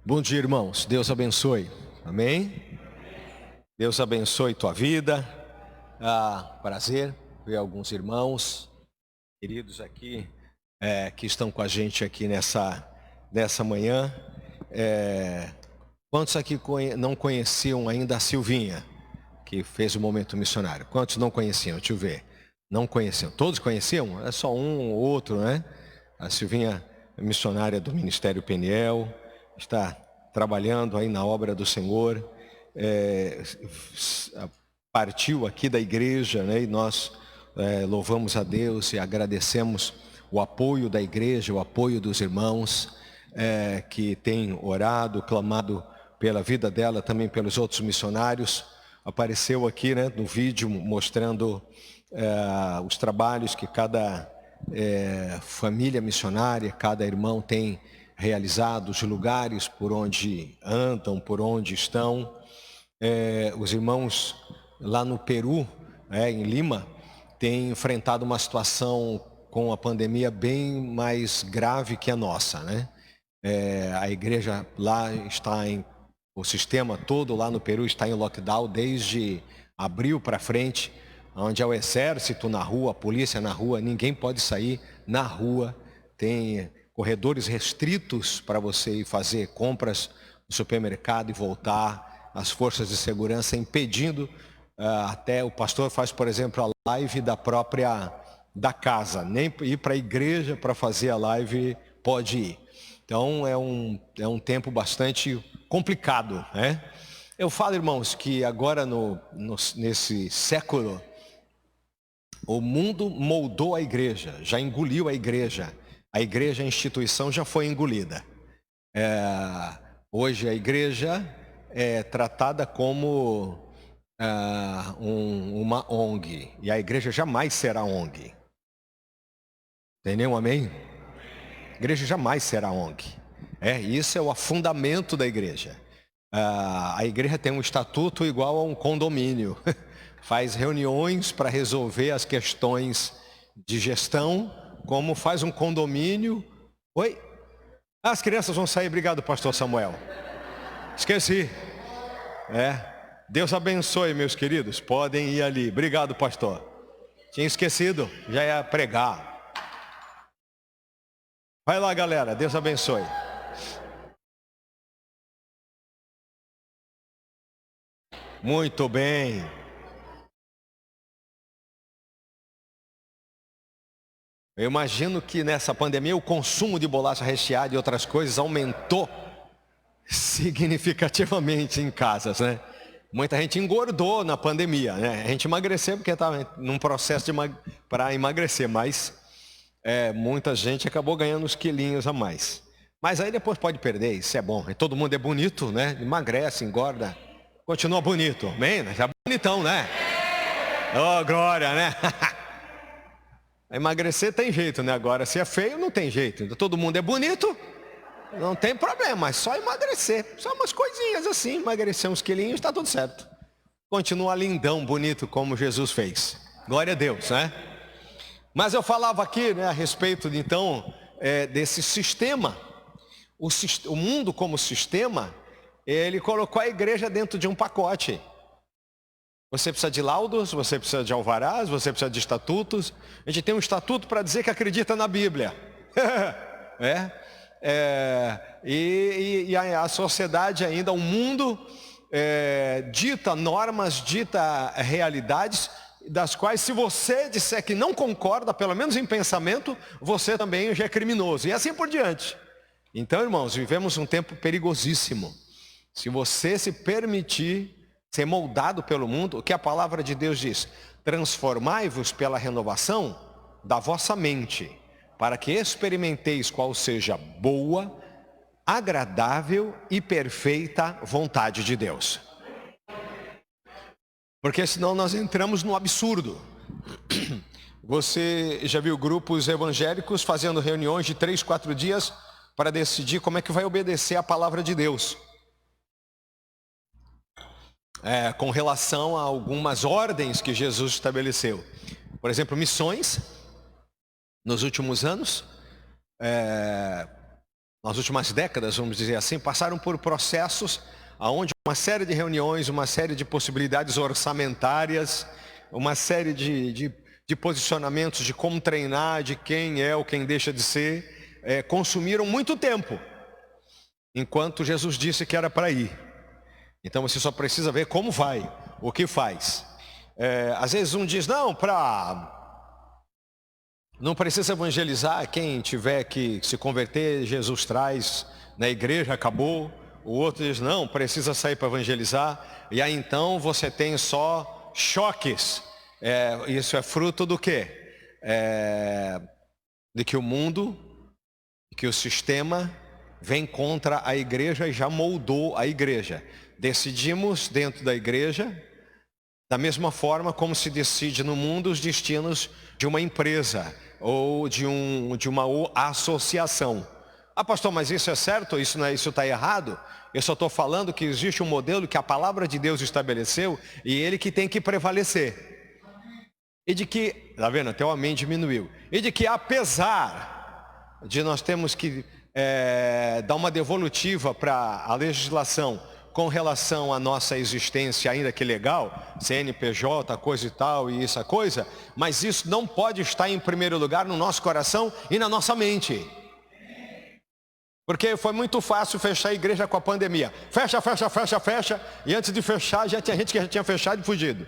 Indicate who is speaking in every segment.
Speaker 1: Bom dia, irmãos. Deus abençoe. Amém? Deus abençoe tua vida. Prazer ver alguns irmãos queridos aqui que estão com a gente aqui nessa manhã. Quantos aqui não conheciam ainda a Silvinha, que fez o momento missionário? Quantos não conheciam? Deixa eu ver. Não conheciam. Todos conheciam? É só um ou outro, né? A Silvinha é missionária do Ministério Peniel, está trabalhando aí na obra do Senhor, partiu aqui da igreja, né? E nós louvamos a Deus e agradecemos o apoio da igreja, o apoio dos irmãos que têm orado, clamado pela vida dela, também pelos outros missionários. Apareceu aqui, né, no vídeo mostrando os trabalhos que cada família missionária, cada irmão tem realizado, os lugares por onde andam, por onde estão. Os irmãos lá no Peru, em Lima, têm enfrentado uma situação com a pandemia bem mais grave que a nossa, né? A igreja lá o sistema todo lá no Peru está em lockdown desde abril para frente, onde é o exército na rua, a polícia na rua, ninguém pode sair na rua, tem corredores restritos para você ir fazer compras no supermercado e voltar, as forças de segurança impedindo, até o pastor faz, por exemplo, a live da casa, nem ir para a igreja para fazer a live pode ir. Então é um tempo bastante complicado, né? Eu falo, irmãos, que agora nesse século, o mundo moldou a igreja, já engoliu a igreja, a instituição já foi engolida. Hoje a igreja é tratada como uma ONG, e a igreja jamais será ONG. Entendeu? Amém? A igreja jamais será ONG. Isso é o fundamento da igreja. A igreja tem um estatuto igual a um condomínio. Faz reuniões para resolver as questões de gestão, como faz um condomínio. Oi? As crianças vão sair, obrigado, pastor Samuel. Esqueci. Deus abençoe, meus queridos, podem ir ali. Obrigado, pastor. Tinha esquecido, já ia pregar. Vai lá, galera, Deus abençoe. Muito bem. Eu imagino que nessa pandemia o consumo de bolacha recheada e outras coisas aumentou significativamente em casas, né? Muita gente engordou na pandemia, né? A gente emagreceu porque estava num processo para emagrecer, mas muita gente acabou ganhando uns quilinhos a mais. Mas aí depois pode perder, isso é bom. Todo mundo é bonito, né? Emagrece, engorda, continua bonito, amém? Já bonitão, né? Oh, glória, né? Emagrecer tem jeito, né? Agora, se é feio, não tem jeito. Então, todo mundo é bonito, não tem problema, é só emagrecer. Só umas coisinhas assim, emagrecer uns quilinhos, está tudo certo. Continua lindão, bonito, como Jesus fez. Glória a Deus, né? Mas eu falava aqui, né, a respeito, então, desse sistema. O mundo como sistema, ele colocou a igreja dentro de um pacote. Você precisa de laudos, você precisa de alvarás, você precisa de estatutos. A gente tem um estatuto para dizer que acredita na Bíblia. E a sociedade ainda, o mundo dita normas, dita realidades, das quais se você disser que não concorda, pelo menos em pensamento, você também já é criminoso. E assim por diante. Então, irmãos, vivemos um tempo perigosíssimo. Se você se permitir ser moldado pelo mundo, o que a palavra de Deus diz? Transformai-vos pela renovação da vossa mente, para que experimenteis qual seja boa, agradável e perfeita vontade de Deus. Porque senão nós entramos no absurdo. Você já viu grupos evangélicos fazendo reuniões de 3, 4 dias para decidir como é que vai obedecer a palavra de Deus. Com relação a algumas ordens que Jesus estabeleceu. Por exemplo, missões. Nos últimos anos, nas últimas décadas, vamos dizer assim, passaram por processos onde uma série de reuniões, uma série de possibilidades orçamentárias, uma série de posicionamentos de como treinar, de quem é ou quem deixa de ser, consumiram muito tempo, enquanto Jesus disse que era para ir. Então você só precisa ver como vai, o que faz. Às vezes um diz, não precisa evangelizar, quem tiver que se converter, Jesus traz, na igreja acabou. O outro diz, não, precisa sair para evangelizar. E aí então você tem só choques. Isso é fruto do quê? De que o mundo, que o sistema vem contra a igreja e já moldou a igreja. Decidimos dentro da igreja, da mesma forma como se decide no mundo os destinos de uma empresa ou de uma associação. Pastor, mas isso é certo? Isso está errado? Eu só estou falando que existe um modelo que a palavra de Deus estabeleceu e ele que tem que prevalecer. E de que, tá vendo, até o amém diminuiu. E de que apesar de nós termos que dar uma devolutiva para a legislação com relação à nossa existência, ainda que legal, CNPJ, coisa e tal, e essa coisa, mas isso não pode estar em primeiro lugar no nosso coração e na nossa mente. Porque foi muito fácil fechar a igreja com a pandemia. Fecha, e antes de fechar já tinha gente que já tinha fechado e fugido.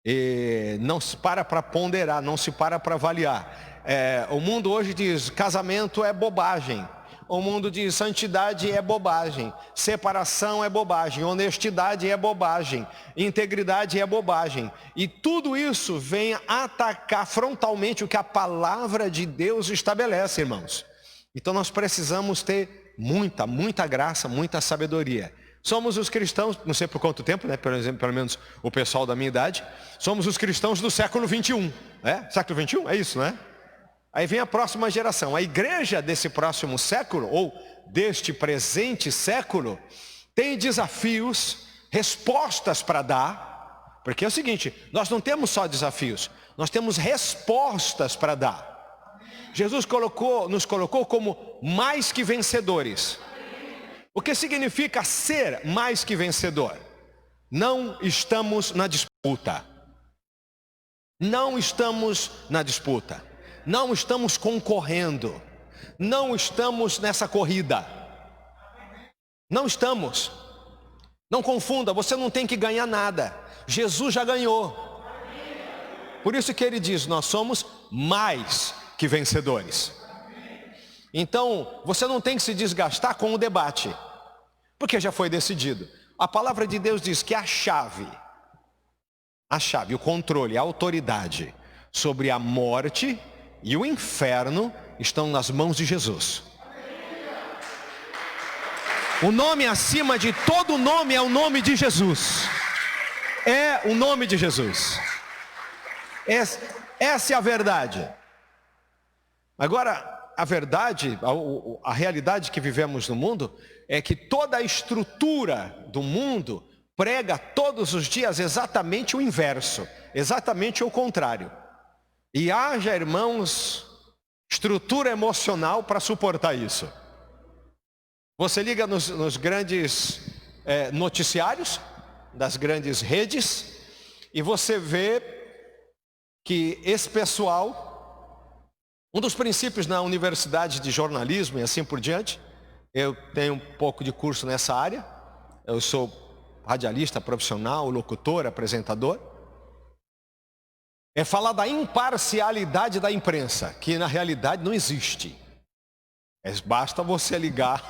Speaker 1: E não se para ponderar, não se para avaliar. O mundo hoje diz, casamento é bobagem. O mundo diz, santidade é bobagem. Separação é bobagem. Honestidade é bobagem. Integridade é bobagem. E tudo isso vem atacar frontalmente o que a palavra de Deus estabelece, irmãos. Então nós precisamos ter muita graça, muita sabedoria. Somos os cristãos, não sei por quanto tempo, né? Pelo menos o pessoal da minha idade, somos os cristãos do século 21. Século 21? É isso, né? Aí vem a próxima geração. A igreja desse próximo século, ou deste presente século, tem desafios, respostas para dar. Porque é o seguinte, nós não temos só desafios, nós temos respostas para dar. Jesus nos colocou como mais que vencedores. O que significa ser mais que vencedor? Não estamos na disputa. Não estamos na disputa. Não estamos concorrendo. Não estamos nessa corrida. Não estamos. Não confunda, você não tem que ganhar nada. Jesus já ganhou. Por isso que ele diz, nós somos mais que vencedores. Então, você não tem que se desgastar com o debate, porque já foi decidido. A palavra de Deus diz que a chave, o controle, a autoridade sobre a morte e o inferno estão nas mãos de Jesus. O nome acima de todo nome é o nome de Jesus. É o nome de Jesus. Essa é a verdade. Agora, a verdade, a realidade que vivemos no mundo é que toda a estrutura do mundo prega todos os dias exatamente o inverso, exatamente o contrário. E haja, irmãos, estrutura emocional para suportar isso. Você liga nos grandes noticiários, das grandes redes, e você vê que esse pessoal... Um dos princípios na universidade de jornalismo e assim por diante, eu tenho um pouco de curso nessa área, eu sou radialista profissional, locutor, apresentador, é falar da imparcialidade da imprensa, que na realidade não existe. Basta você ligar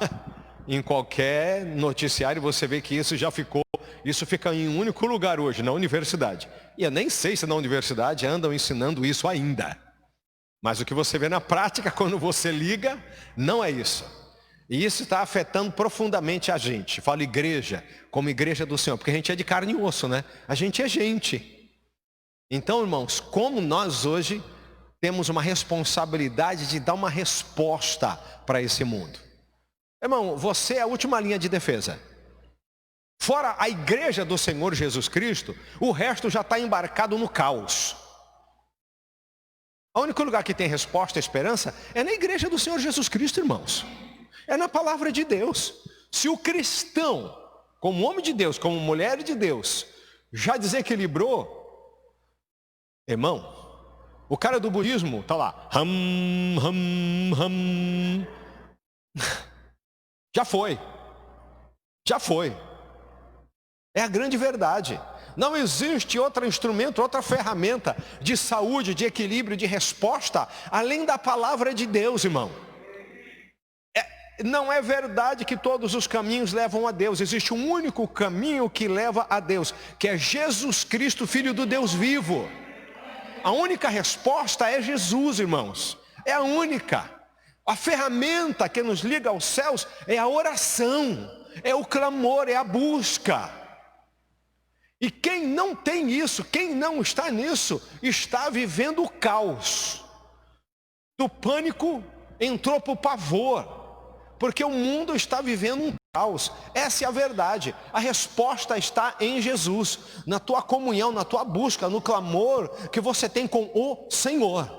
Speaker 1: em qualquer noticiário e você vê que isso fica em um único lugar hoje, na universidade. E eu nem sei se na universidade andam ensinando isso ainda. Mas o que você vê na prática, quando você liga, não é isso. E isso está afetando profundamente a gente. Falo igreja, como igreja do Senhor, porque a gente é de carne e osso, né? A gente é gente. Então, irmãos, como nós hoje temos uma responsabilidade de dar uma resposta para esse mundo. Irmão, você é a última linha de defesa. Fora a igreja do Senhor Jesus Cristo, o resto já está embarcado no caos. O único lugar que tem resposta e esperança é na igreja do Senhor Jesus Cristo, irmãos. É na palavra de Deus. Se o cristão, como homem de Deus, como mulher de Deus, já desequilibrou, irmão, o cara do budismo está lá. Já foi. Já foi. É a grande verdade. Não existe outro instrumento, outra ferramenta de saúde, de equilíbrio, de resposta, além da palavra de Deus, irmão. Não é verdade que todos os caminhos levam a Deus. Existe um único caminho que leva a Deus, que é Jesus Cristo, Filho do Deus vivo. A única resposta é Jesus, irmãos. É a única. A ferramenta que nos liga aos céus é a oração, é o clamor, é a busca. E quem não tem isso, quem não está nisso, está vivendo o caos. Do pânico entrou para o pavor. Porque o mundo está vivendo um caos. Essa é a verdade. A resposta está em Jesus, na tua comunhão, na tua busca, no clamor que você tem com o Senhor.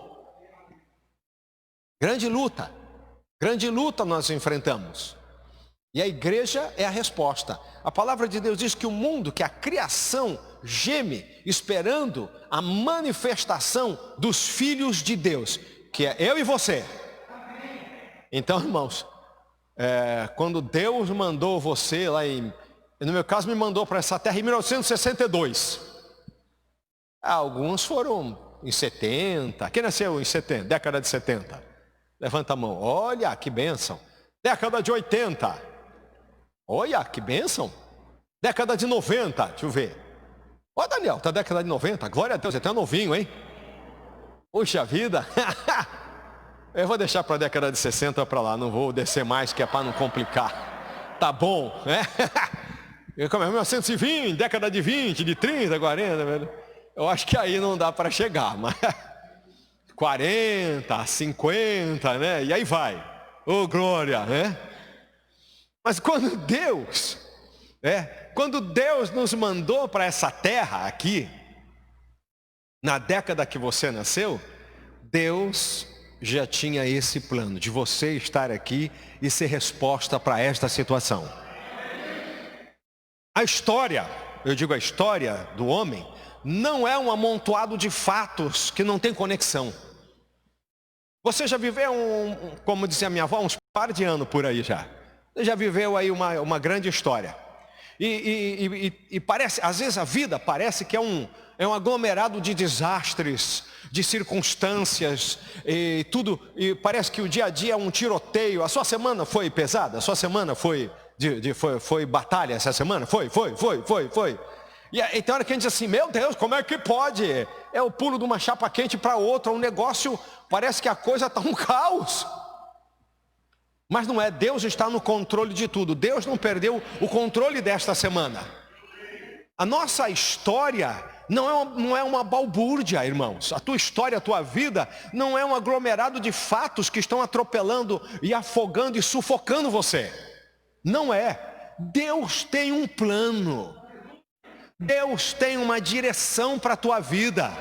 Speaker 1: Grande luta nós enfrentamos. E a igreja é a resposta. A palavra de Deus diz que o mundo, que a criação geme, esperando a manifestação dos filhos de Deus, que é eu e você. Então, irmãos, quando Deus mandou você lá no meu caso me mandou para essa terra em 1962. Alguns foram em 70. Quem nasceu em 70? Década de 70. Levanta a mão. Olha, que bênção. Década de 80. Olha, que bênção. Década de 90. Deixa eu ver. Ó, Daniel, tá década de 90. Glória a Deus, você tá novinho, hein? Puxa vida. Eu vou deixar para a década de 60 para lá, não vou descer mais, que é para não complicar. Tá bom, né? Eu como 1920, década de 20, de 30, 40, velho. Eu acho que aí não dá para chegar, mas 40, 50, né? E aí vai. Ô, glória, né? Mas quando Deus nos mandou para essa terra aqui, na década que você nasceu, Deus já tinha esse plano de você estar aqui e ser resposta para esta situação. A história, eu digo a história do homem, não é um amontoado de fatos que não tem conexão. Você já viveu como dizia minha avó, uns par de anos por aí já. Você já viveu aí uma grande história. E parece, às vezes a vida parece que é um aglomerado de desastres, de circunstâncias e tudo, e parece que o dia a dia é um tiroteio. A sua semana foi pesada? A sua semana foi batalha essa semana? Foi. E tem hora que a gente diz assim, meu Deus, como é que pode? É o pulo de uma chapa quente para outra, um negócio, parece que a coisa está um caos. Mas não é, Deus está no controle de tudo. Deus não perdeu o controle desta semana. A nossa história não é uma balbúrdia, irmãos. A tua história, a tua vida não é um aglomerado de fatos que estão atropelando e afogando e sufocando você. Não é. Deus tem um plano. Deus tem uma direção para a tua vida.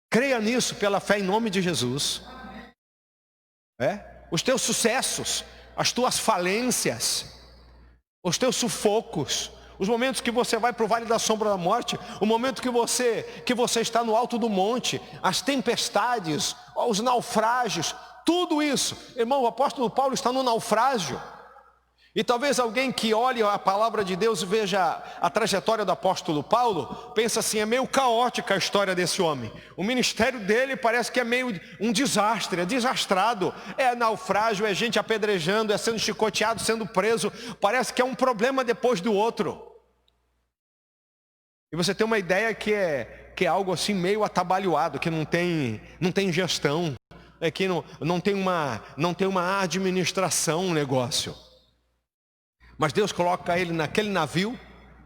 Speaker 1: Creia nisso pela fé em nome de Jesus. Os teus sucessos, as tuas falências, os teus sufocos, os momentos que você vai para o vale da sombra da morte, o momento que você está no alto do monte, as tempestades, os naufrágios, tudo isso. Irmão, o apóstolo Paulo está no naufrágio. E talvez alguém que olhe a palavra de Deus e veja a trajetória do apóstolo Paulo, pensa assim, é meio caótica a história desse homem. O ministério dele parece que é meio um desastre, é desastrado. É naufrágio, é gente apedrejando, é sendo chicoteado, sendo preso. Parece que é um problema depois do outro. E você tem uma ideia que é algo assim meio atabalhoado, que não tem gestão, que não tem uma administração, um negócio. Mas Deus coloca ele naquele navio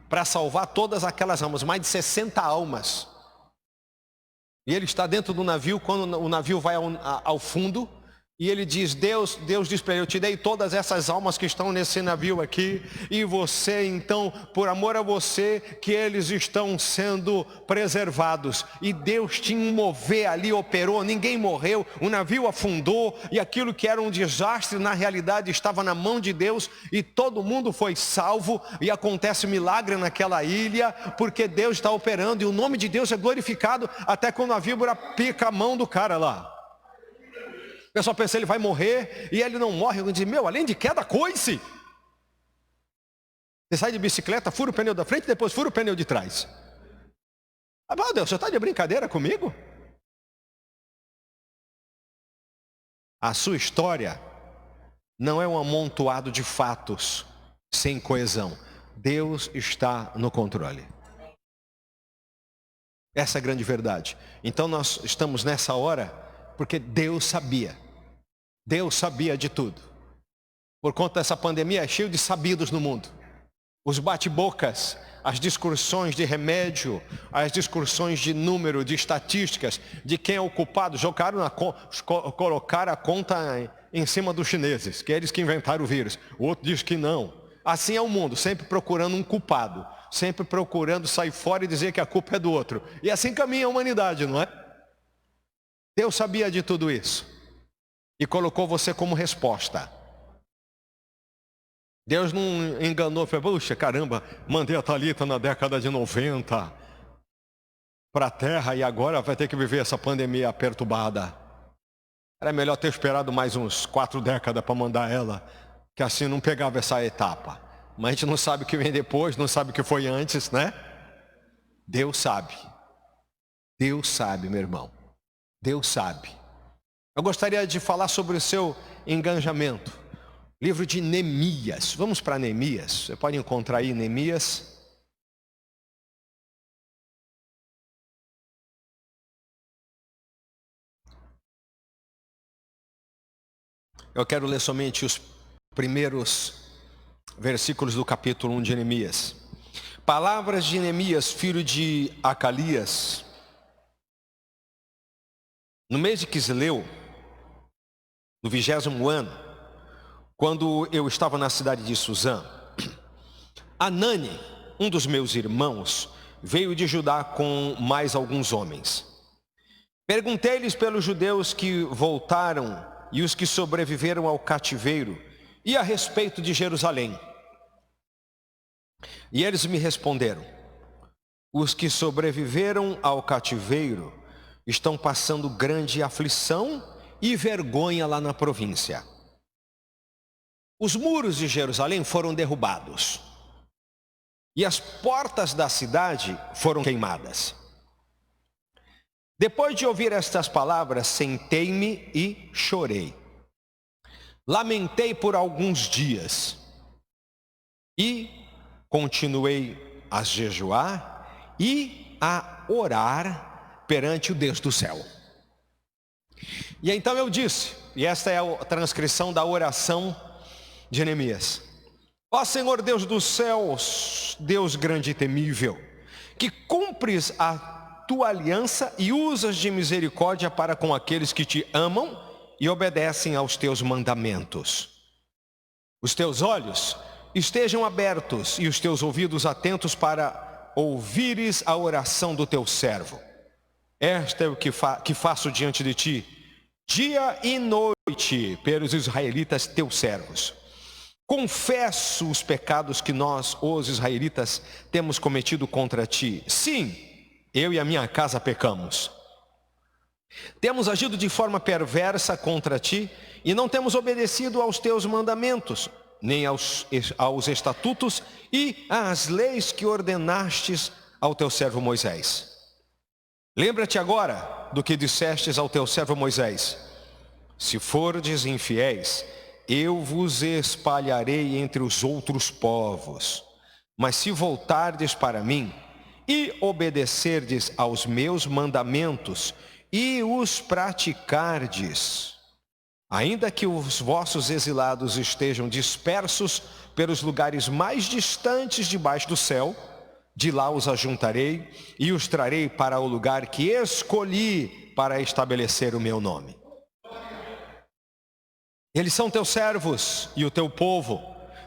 Speaker 1: para salvar todas aquelas almas, mais de 60 almas. E ele está dentro do navio, quando o navio vai ao fundo, E ele diz, Deus diz para ele, eu te dei todas essas almas que estão nesse navio aqui, e você então, por amor a você, que eles estão sendo preservados. E Deus tinha um mover ali, operou, ninguém morreu, o navio afundou, e aquilo que era um desastre, na realidade estava na mão de Deus, e todo mundo foi salvo, e acontece milagre naquela ilha, porque Deus está operando, e o nome de Deus é glorificado, até quando a víbora pica a mão do cara lá. O pessoal pensa, ele vai morrer, e ele não morre. Eu digo, além de queda, coice. Você sai de bicicleta, fura o pneu da frente, depois fura o pneu de trás. Ah, meu Deus, você está de brincadeira comigo? A sua história não é um amontoado de fatos sem coesão. Deus está no controle. Essa é a grande verdade. Então nós estamos nessa hora porque Deus sabia. Deus sabia de tudo. Por conta dessa pandemia, é cheio de sabidos no mundo. Os bate-bocas, as discussões de remédio, as discussões de número, de estatísticas, de quem é o culpado, colocaram a conta em cima dos chineses, que é eles que inventaram o vírus. O outro diz que não. Assim é o mundo, sempre procurando um culpado, sempre procurando sair fora e dizer que a culpa é do outro. E assim caminha a humanidade, não é? Deus sabia de tudo isso e colocou você como resposta. Deus não enganou, falou, puxa, caramba, mandei a Thalita na década de 90 para a terra e agora vai ter que viver essa pandemia perturbada. Era melhor ter esperado mais uns 4 décadas para mandar ela, que assim não pegava essa etapa. Mas a gente não sabe o que vem depois, não sabe o que foi antes, né? Deus sabe. Deus sabe, meu irmão. Deus sabe. Eu gostaria de falar sobre o seu engajamento. Livro de Neemias. Vamos para Neemias. Você pode encontrar aí Neemias. Eu quero ler somente os primeiros versículos do capítulo 1 de Neemias. Palavras de Neemias, filho de Acalias. No mês de Quisleu, no 20º ano, quando eu estava na cidade de Suzã, Anani, um dos meus irmãos, veio de Judá com mais alguns homens. Perguntei-lhes pelos judeus que voltaram e os que sobreviveram ao cativeiro e a respeito de Jerusalém. E eles me responderam, os que sobreviveram ao cativeiro estão passando grande aflição e vergonha lá na província. Os muros de Jerusalém foram derrubados e as portas da cidade foram queimadas. Depois de ouvir estas palavras, sentei-me e chorei. Lamentei por alguns dias e continuei a jejuar e a orar perante o Deus do céu. E então eu disse, e esta é a transcrição da oração de Neemias: ó Senhor Deus dos céus, Deus grande e temível, que cumpres a tua aliança e usas de misericórdia para com aqueles que te amam e obedecem aos teus mandamentos. Os teus olhos estejam abertos e os teus ouvidos atentos para ouvires a oração do teu servo. Esta é o que faço diante de ti, dia e noite, pelos israelitas teus servos. Confesso os pecados que nós, os israelitas, temos cometido contra ti. Sim, eu e a minha casa pecamos. Temos agido de forma perversa contra ti e não temos obedecido aos teus mandamentos, nem aos estatutos e às leis que ordenastes ao teu servo Moisés. Lembra-te agora do que dissestes ao teu servo Moisés: se fordes infiéis, eu vos espalharei entre os outros povos. Mas se voltardes para mim e obedecerdes aos meus mandamentos e os praticardes, ainda que os vossos exilados estejam dispersos pelos lugares mais distantes debaixo do céu, de lá os ajuntarei e os trarei para o lugar que escolhi para estabelecer o meu nome. Eles são teus servos e o teu povo,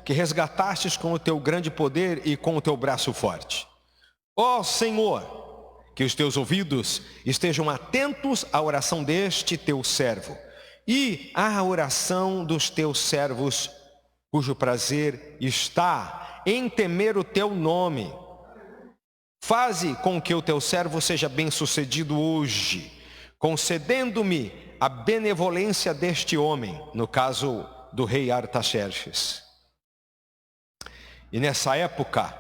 Speaker 1: que resgatastes com o teu grande poder e com o teu braço forte. Ó Senhor, que os teus ouvidos estejam atentos à oração deste teu servo e à oração dos teus servos, cujo prazer está em temer o teu nome. Faze com que o teu servo seja bem-sucedido hoje, concedendo-me a benevolência deste homem, no caso do rei Artaxerxes. E nessa época,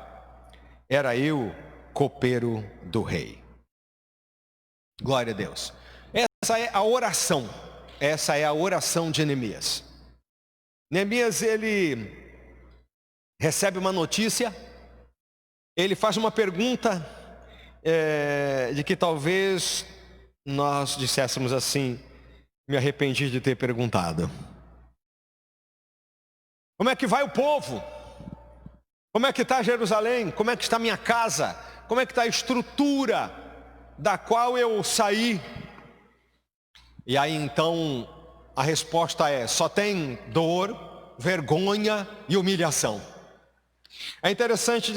Speaker 1: era eu copeiro do rei. Glória a Deus. Essa é a oração de Neemias. Neemias, ele recebe uma notícia, ele faz uma pergunta de que talvez nós disséssemos assim: me arrependi de ter perguntado. Como é que vai o povo? Como é que está Jerusalém? Como é que está minha casa? Como é que está a estrutura da qual eu saí? E aí então a resposta é: só tem dor, vergonha e humilhação. É interessante,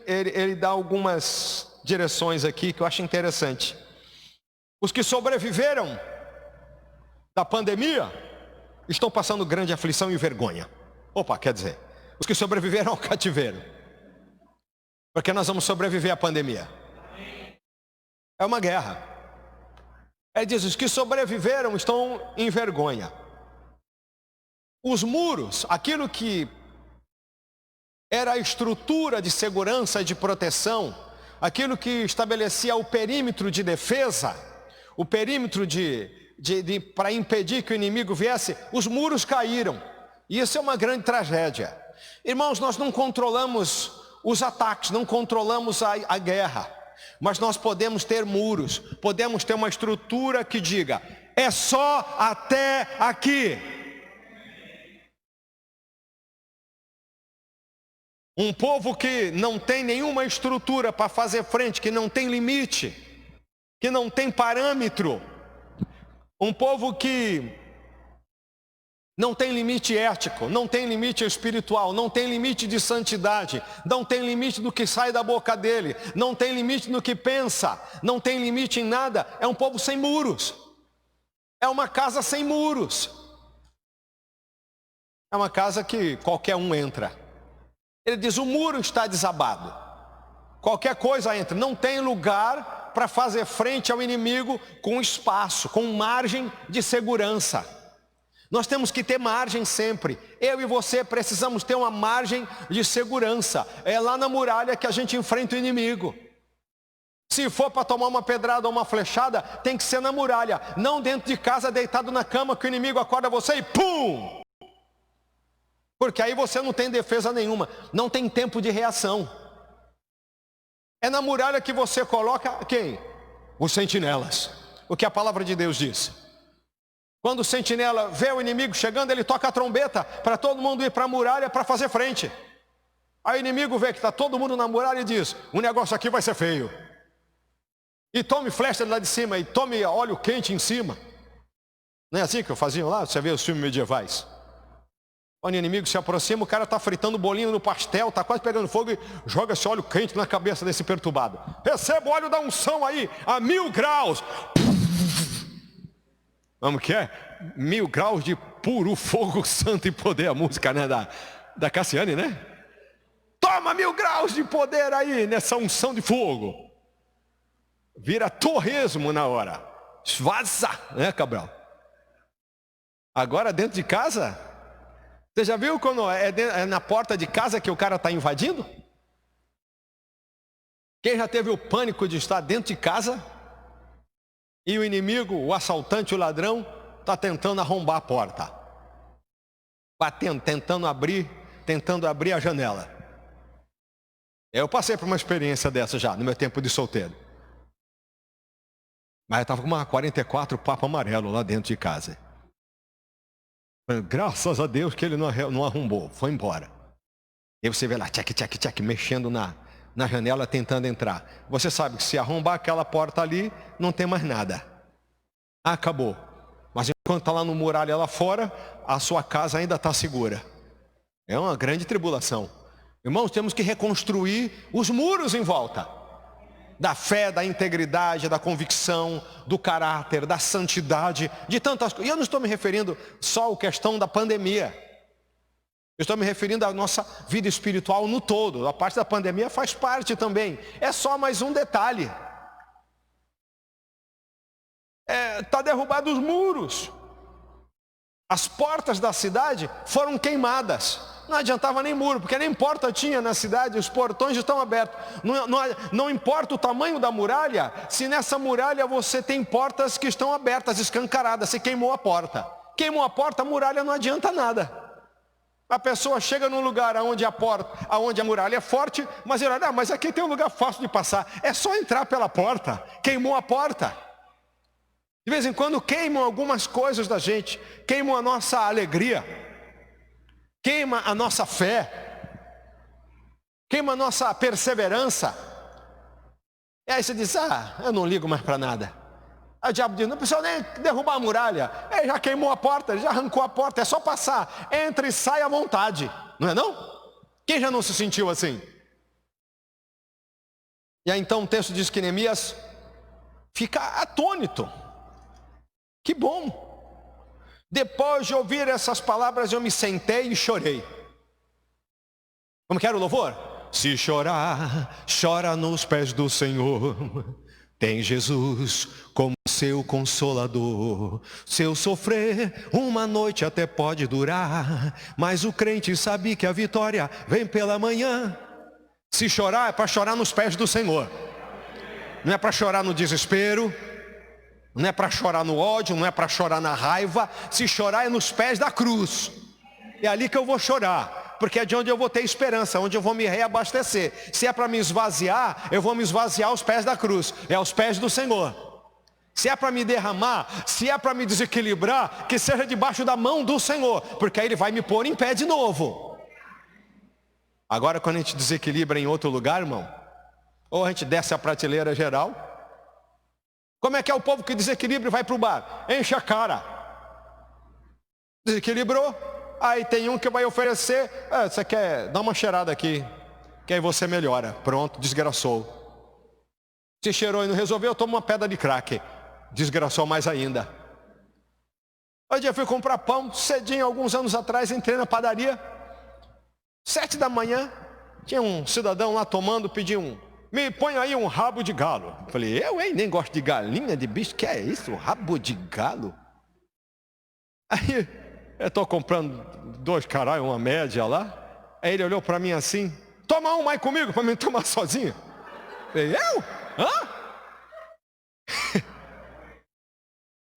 Speaker 1: ele dá algumas direções aqui que eu acho interessante. Os que sobreviveram da pandemia estão passando grande aflição e vergonha. Opa, quer dizer, os que sobreviveram ao cativeiro. Porque nós vamos sobreviver à pandemia. É uma guerra. Ele diz: os que sobreviveram estão em vergonha. Os muros, aquilo que era a estrutura de segurança e de proteção, aquilo que estabelecia o perímetro de defesa, o perímetro para impedir que o inimigo viesse, os muros caíram. E isso é uma grande tragédia. Irmãos, nós não controlamos os ataques, não controlamos a guerra, mas nós podemos ter muros, podemos ter uma estrutura que diga: é só até aqui. Um povo que não tem nenhuma estrutura para fazer frente, que não tem limite, que não tem parâmetro, um povo que não tem limite ético, não tem limite espiritual, não tem limite de santidade, não tem limite do que sai da boca dele, não tem limite no que pensa, não tem limite em nada. É um povo sem muros, é uma casa sem muros, é uma casa que qualquer um entra. Ele diz: o muro está desabado, qualquer coisa entra, não tem lugar para fazer frente ao inimigo com espaço, com margem de segurança. Nós temos que ter margem sempre. Eu e você precisamos ter uma margem de segurança. É lá na muralha que a gente enfrenta o inimigo. Se for para tomar uma pedrada ou uma flechada, tem que ser na muralha, não dentro de casa, deitado na cama, que o inimigo acorda você e pum! Porque aí você não tem defesa nenhuma, não tem tempo de reação. É na muralha que você coloca quem? Os sentinelas. O que a palavra de Deus diz. Quando o sentinela vê o inimigo chegando, ele toca a trombeta para todo mundo ir para a muralha para fazer frente. Aí o inimigo vê que está todo mundo na muralha e diz: o negócio aqui vai ser feio. E tome flecha lá de cima, e tome óleo quente em cima. Não é assim que eu fazia lá? Você vê os filmes medievais. Quando o inimigo se aproxima, o cara está fritando bolinho no pastel, está quase pegando fogo e joga esse óleo quente na cabeça desse perturbado. Receba o óleo da unção aí, a 1000 graus. Vamos que é? 1000 graus de puro fogo santo e poder. A música, né, da Cassiane, né? Toma 1000 graus de poder aí nessa unção de fogo. Vira torresmo na hora. Vaza, né, Cabral? Agora dentro de casa, você já viu quando é na porta de casa que o cara está invadindo? Quem já teve o pânico de estar dentro de casa e o inimigo, o assaltante, o ladrão, está tentando arrombar a porta, batendo, tentando abrir a janela. Eu passei por uma experiência dessa já, no meu tempo de solteiro. Mas eu estava com uma 44 Papa Amarelo lá dentro de casa. Graças a Deus que ele não arrombou, foi embora. E você vê lá, tchac, mexendo na janela, tentando entrar. Você sabe que se arrombar aquela porta ali, não tem mais nada. Acabou. Mas enquanto está lá no muralha lá fora, a sua casa ainda está segura. É uma grande tribulação. Irmãos, temos que reconstruir os muros em volta da fé, da integridade, da convicção, do caráter, da santidade, de tantas coisas. E eu não estou me referindo só à questão da pandemia. Eu estou me referindo à nossa vida espiritual no todo. A parte da pandemia faz parte também. É só mais um detalhe. Está derrubado os muros. As portas da cidade foram queimadas. Não adiantava nem muro, porque nem porta tinha na cidade, os portões estão abertos. Não importa o tamanho da muralha, se nessa muralha você tem portas que estão abertas, escancaradas, você queimou a porta. Queimou a porta, a muralha não adianta nada. A pessoa chega num lugar onde a muralha é forte, mas ele olha, mas aqui tem um lugar fácil de passar. É só entrar pela porta. Queimou a porta. De vez em quando queimam algumas coisas da gente, queimam a nossa alegria, queima a nossa fé, queima a nossa perseverança. E aí você diz, eu não ligo mais para nada. Aí o diabo diz, não precisa nem derrubar a muralha, ele já queimou a porta, ele já arrancou a porta, é só passar, entre e sai à vontade, não é não? Quem já não se sentiu assim? E aí então o texto diz que Neemias fica atônito. Que bom! Depois de ouvir essas palavras, eu me sentei e chorei. Como que era o louvor? Se chorar, chora nos pés do Senhor. Tem Jesus como seu consolador. Se eu sofrer, uma noite até pode durar, mas o crente sabe que a vitória vem pela manhã. Se chorar, é para chorar nos pés do Senhor. Não é para chorar no desespero. Não é para chorar no ódio, não é para chorar na raiva. Se chorar é nos pés da cruz. É ali que eu vou chorar, porque é de onde eu vou ter esperança, onde eu vou me reabastecer. Se é para me esvaziar, eu vou me esvaziar aos pés da cruz. É aos pés do Senhor. Se é para me derramar, se é para me desequilibrar, que seja debaixo da mão do Senhor, porque aí Ele vai me pôr em pé de novo. Agora quando a gente desequilibra em outro lugar, irmão, ou a gente desce a prateleira geral. Como é que é o povo que desequilibra e vai para o bar? Enche a cara. Desequilibrou. Aí tem um que vai oferecer, você quer dar uma cheirada aqui, que aí você melhora. Pronto, desgraçou. Se cheirou e não resolveu, toma uma pedra de crack. Desgraçou mais ainda. Hoje eu fui comprar pão, cedinho, alguns anos atrás, entrei na padaria. 7 da manhã, tinha um cidadão lá tomando, pediu me põe aí um rabo de galo. Falei, nem gosto de galinha, de bicho, que é isso? Rabo de galo? Aí, eu estou comprando 2 caralho, uma média lá. Aí ele olhou para mim assim, toma um mais comigo, para mim tomar sozinho. Falei, eu? Hã?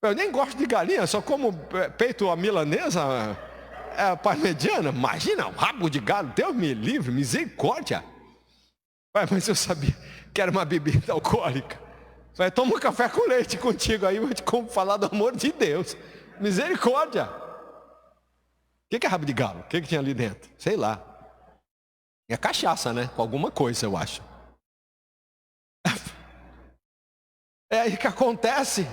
Speaker 1: Eu nem gosto de galinha, só como peito a milanesa, parmegiana. Imagina, um rabo de galo, Deus me livre, misericórdia. Mas eu sabia que era uma bebida alcoólica. Falei, toma um café com leite contigo aí, eu vou te falar do amor de Deus. Misericórdia. O que é rabo de galo? O que tinha ali dentro? Sei lá. É cachaça, né? Com alguma coisa, eu acho. É aí que acontece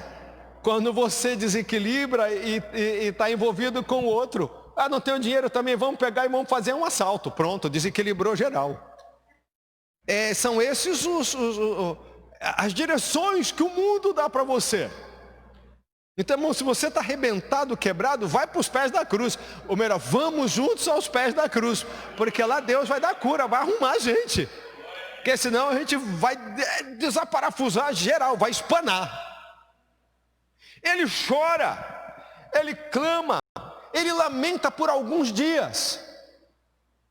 Speaker 1: quando você desequilibra e está envolvido com o outro. Não tenho dinheiro também, vamos pegar e vamos fazer um assalto. Pronto, desequilibrou geral. São esses as direções que o mundo dá para você. Então, irmão, se você está arrebentado, quebrado, vai para os pés da cruz. Ou melhor, vamos juntos aos pés da cruz, porque lá Deus vai dar cura, vai arrumar a gente. Porque senão a gente vai desaparafusar geral, vai espanar. Ele chora, ele clama, ele lamenta por alguns dias.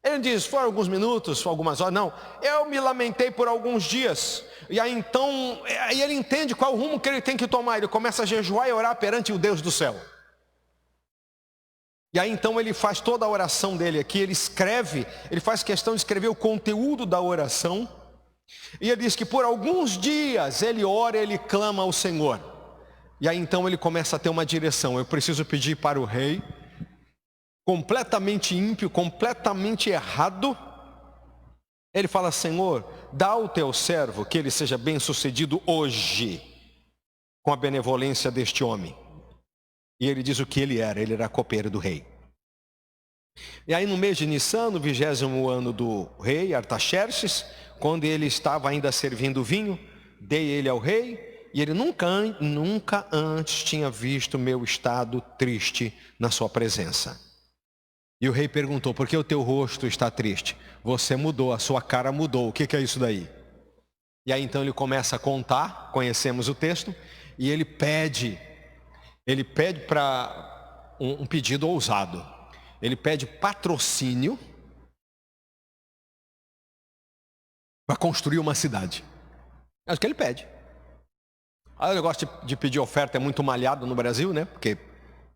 Speaker 1: Ele diz, foram alguns minutos, foram algumas horas. Não, eu me lamentei por alguns dias. E aí então, aí ele entende qual o rumo que ele tem que tomar. Ele começa a jejuar e orar perante o Deus do céu. E aí então ele faz toda a oração dele aqui. Ele escreve, ele faz questão de escrever o conteúdo da oração. E ele diz que por alguns dias ele ora, ele clama ao Senhor. E aí então ele começa a ter uma direção. Eu preciso pedir para o rei, completamente ímpio, completamente errado. Ele fala, Senhor, dá ao teu servo que ele seja bem sucedido hoje, com a benevolência deste homem. E ele diz o que ele era copeiro do rei. E aí no mês de Nissan, no 20º ano do rei Artaxerxes, quando ele estava ainda servindo vinho, dei ele ao rei, e ele nunca antes tinha visto meu estado triste na sua presença. E o rei perguntou: por que o teu rosto está triste? Você mudou, a sua cara mudou, o que é isso daí? E aí então ele começa a contar, conhecemos o texto, e ele pede para um pedido ousado. Ele pede patrocínio para construir uma cidade. É o que ele pede. Aí o negócio de pedir oferta é muito malhado no Brasil, né? Porque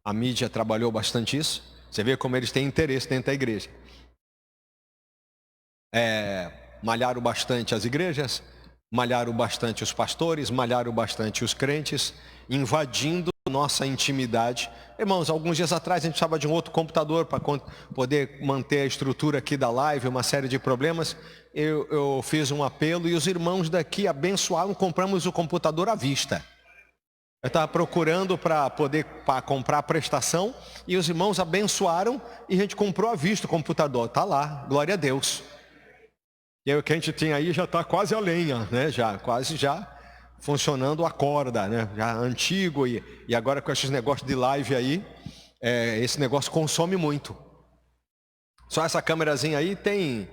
Speaker 1: a mídia trabalhou bastante isso. Você vê como eles têm interesse dentro da igreja. Malharam bastante as igrejas, malharam bastante os pastores, malharam bastante os crentes, invadindo nossa intimidade. Irmãos, alguns dias atrás a gente precisava de um outro computador para poder manter a estrutura aqui da live, uma série de problemas. Eu fiz um apelo e os irmãos daqui abençoaram, compramos o computador à vista. Eu estava procurando para comprar a prestação e os irmãos abençoaram e a gente comprou à vista o computador. Está lá, glória a Deus. E aí o que a gente tinha aí já está quase a lenha, né? Quase funcionando a corda, né? Já antigo e agora com esses negócios de live aí, esse negócio consome muito. Só essa câmerazinha aí tem,